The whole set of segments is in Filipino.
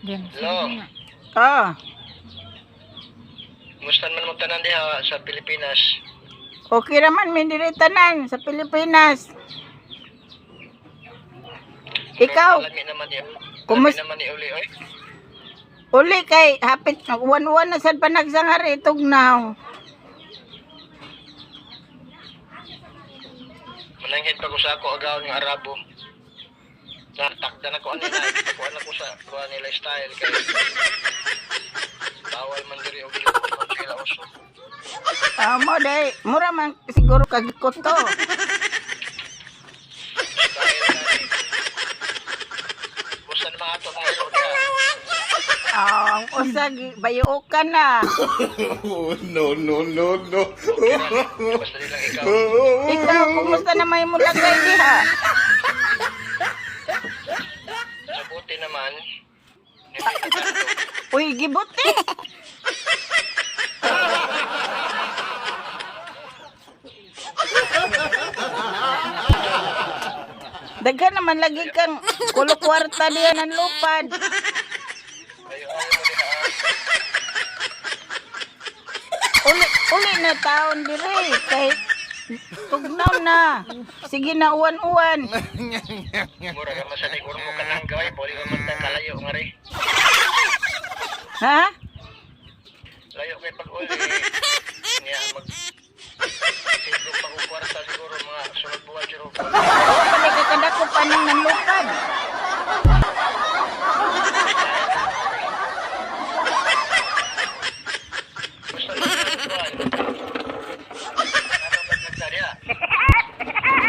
Hello. Oh, Kumusta man mo tanan diha sa Pilipinas? okay naman may diri tanan sa Pilipinas. Ikaw, Lami naman niya. Kumus- Lami naman ni uli oy. uli kay hapit uwan-uwan na sad panagsangari tugnaw. Mananghid pa ko sa ako agawon nga Arabo. Natakdan ako nila, kuan ako sa kuan nila style kay bawal man diri og sila uso. Mo day, mura man siguro kagikot to. Busan mga ato mga ilo diha. Ang usag bayuokan na. No. Basta nilang ikaw. Ikaw, kumusta naman mo lagay diha? Mabuti naman. Hindi nagtatog. Uy, gibuti. Daghan naman lagi kang kulo kwarta diyan ng lupad. Ayaw mo diha. Uli na taon diri kay tugnaw na. Sige na uwan-uwan. Mura ka masanay ko mo kanang gaway, pwede ka man tang kalayo nga rin. Ha? Layo kay pag-uli. Niya mag siguro pa kung kwarta siguro mga sunod buwan siguro. Pwede ka kada ko panang ng lupad. Basta buwan. Ano ba nagdari ha?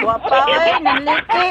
Wapa ay nanliti.